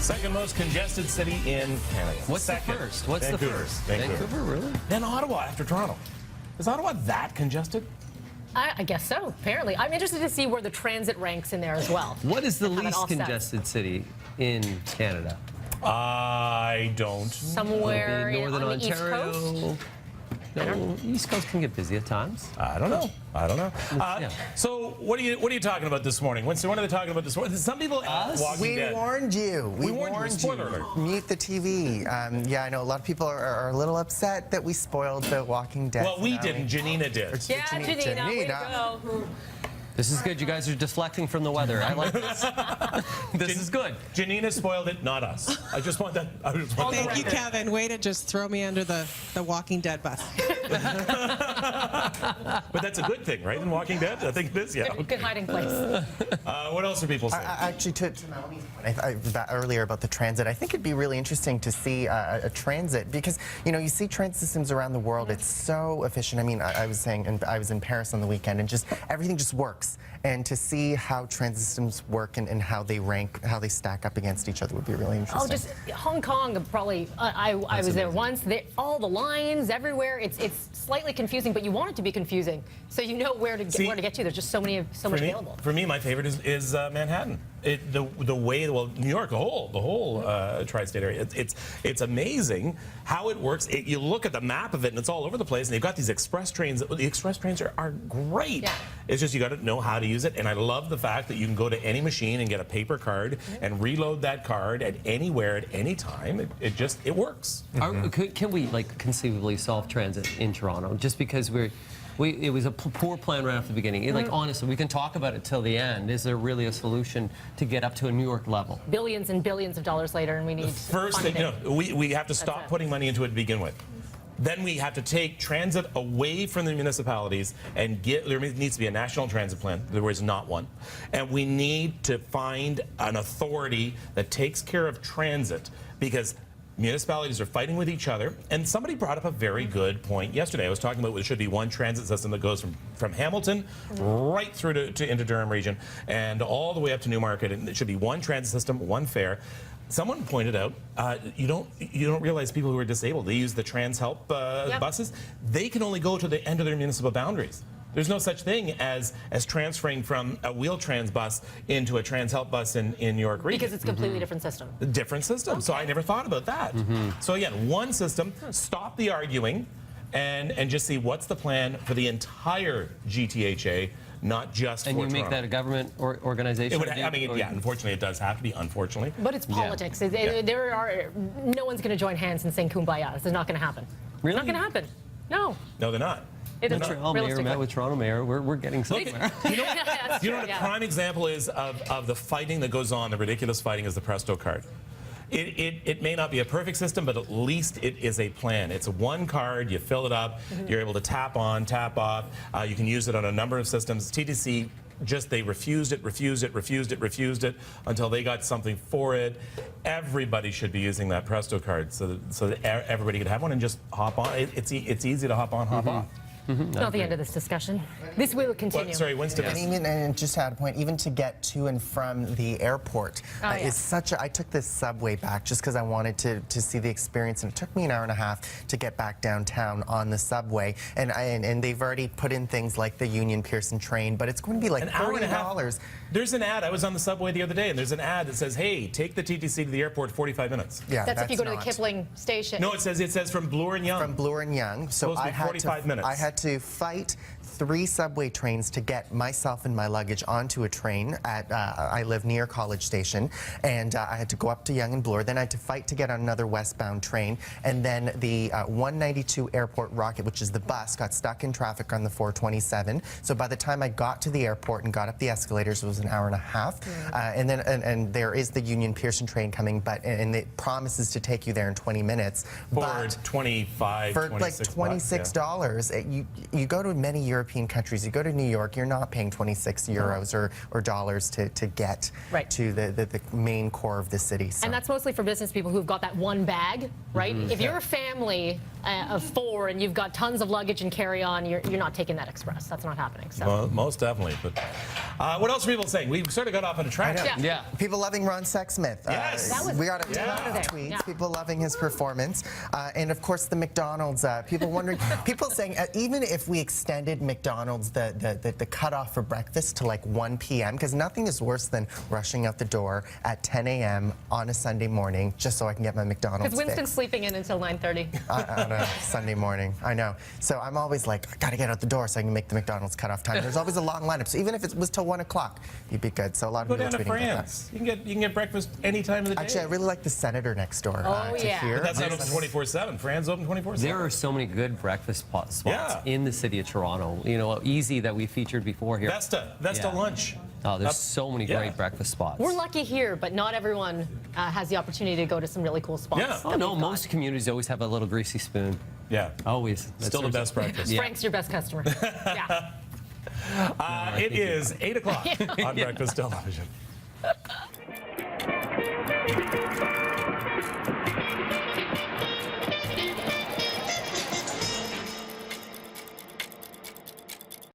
Second most congested city in Canada. What's the first? What's the first? Vancouver, really? Then Ottawa after Toronto. Is Ottawa that congested? I guess so, apparently. I'm interested to see where the transit ranks in there as well. What is the least congested city in Canada? I don't. Somewhere Maybe Northern on the Ontario. East Coast? No, East Coast can get busy at times. I don't know. Yeah. So what are you talking about this morning? What are they talking about this morning? Some people Walking We Dead. warned you. We warned you. Spoiler alert. Mute the TV. Yeah, I know a lot of people are a little upset that we spoiled The Walking Dead. Well, we finale. didn't. Janina did. Yeah, Janina, way to go. This is good. You guys are deflecting from the weather. I like this. This is good. Janina spoiled it, not us. I just want that. Thank you, Kevin. Way to just throw me under the Walking Dead bus. But that's a good thing, right? In Walking Dead, I think it is. Yeah. Good hiding place. What else are people saying? Actually, to Melanie's point earlier about the transit, I think it'd be really interesting to see a transit because you see transit systems around the world. It's so efficient. I mean, I was saying, and I was in Paris on the weekend, and just everything just works. And to see how transit systems work and how they rank, how they stack up against each other would be really interesting. Oh, just Hong Kong, probably. I was there once. All the lines everywhere. It's slightly confusing, but you want it to be confusing, so you know where to get to. There's just so much available. For me, my favorite is Manhattan. The way, well, New York, the whole tri-state area. It's amazing how it works. You look at the map of it, and it's all over the place. And they've got these express trains. The express trains are great. Yeah. It's just you got to know how to use it. And I love the fact that you can go to any machine and get a paper card and reload that card at anywhere at any time. It works. Can we conceivably solve transit in Toronto? Just because it was a poor plan right off the beginning. Honestly, we can talk about it till the end. Is there really a solution to get up to a New York level? Billions and billions of dollars later, and we need first thing, we have to stop putting money into it to begin with. Then we have to take transit away from the municipalities and there needs to be a national transit plan. There is not one. And we need to find an authority that takes care of transit because municipalities are fighting with each other. And somebody brought up a very good point yesterday. I was talking about there should be one transit system that goes from Hamilton right through into Durham region and all the way up to Newmarket. And it should be one transit system, one fare. Someone pointed out, you don't realize people who are disabled, they use the TransHelp buses. They can only go to the end of their municipal boundaries. There's no such thing as transferring from a Wheel-Trans bus into a TransHelp bus in New York region. Because it's a completely different system. Different system. Okay. So I never thought about that. So again, one system, stop the arguing, and just see what's the plan for the entire GTHA, not just and for you make Toronto. that a government organization? Unfortunately, it does have to be, unfortunately. But it's politics. No one's going to join hands and sing Kumbaya. This is not going to happen. Really? It's not going to happen. No. No, they're not. Montreal mayor met with Toronto mayor. We're getting somewhere. You know what a prime example is of the fighting that goes on, the ridiculous fighting, is the Presto card. It may not be a perfect system, but at least it is a plan. It's one card, you fill it up, you're able to tap on, tap off. You can use it on a number of systems. TTC, they refused it until they got something for it. Everybody should be using that Presto card so that everybody could have one and just hop on. It's easy to hop on, hop off. Not the end of this discussion. This will continue. Sorry, Winston. And just to add a point, even to get to and from the airport is such a. I took this subway back just because I wanted to see the experience, and it took me an hour and a half to get back downtown on the subway. And they've already put in things like the Union Pearson train, but it's going to be like $40. There's an ad. I was on the subway the other day, and there's an ad that says, "Hey, take the TTC to the airport, 45 minutes." Yeah, that's if you go to the Kipling station. No, it says from Bloor and Yonge. From Bloor and Yonge. So I had 45 minutes. I had to fight 3 subway trains to get myself and my luggage onto a train at, I live near College Station, and I had to go up to Yonge and Bloor. Then I had to fight to get on another westbound train, and then the 192 Airport Rocket, which is the bus, got stuck in traffic on the 427. So by the time I got to the airport and got up the escalators, it was an hour and a half. And then and there is the Union Pearson train coming, and it promises to take you there in 20 minutes. For $25, for like $26, you go to many European countries, you go to New York, you're not paying 26 euros or dollars to get Right. to the main core of the city. So. And that's mostly for business people who've got that one bag, right? If you're a family of 4 and you've got tons of luggage and carry-on, you're not taking that express. That's not happening. So. Well, most definitely. But what else are people saying? We sort of got off on a track. I know. Yeah. People loving Ron Sexsmith. Yes. That was we got a ton out of of there. tweets. Yeah. People loving his performance, and of course the McDonald's. People wondering. People saying even if we extended McDonald's the cutoff for breakfast to like 1 p.m. because nothing is worse than rushing out the door at 10 a.m. on a Sunday morning just so I can get my McDonald's Because Winston's fix. sleeping in until 9:30. On a Sunday morning. I know. So I'm always like, I gotta get out the door so I can make the McDonald's cutoff time. There's always a long lineup. So even if it was till 1 o'clock, you'd be good. So a lot of Go people down to tweeting about that. France. You can get breakfast any time of the day. Actually, I really like the Senator next door Oh, to yeah. here. But that's not open 24/7. Fran's open 24/7. There are so many good breakfast spots Yeah. in the city of Toronto. You know, Easy that we featured before here. Vesta Yeah. lunch. Oh, there's Up- so many yeah. great breakfast spots. We're lucky here, but not everyone has the opportunity to go to some really cool spots. Yeah. that Oh no, we've got. most communities always have a little greasy spoon. Yeah. Always. Still the best breakfast. Yeah. Frank's your best customer. Yeah. It is 8 o'clock on Breakfast Television.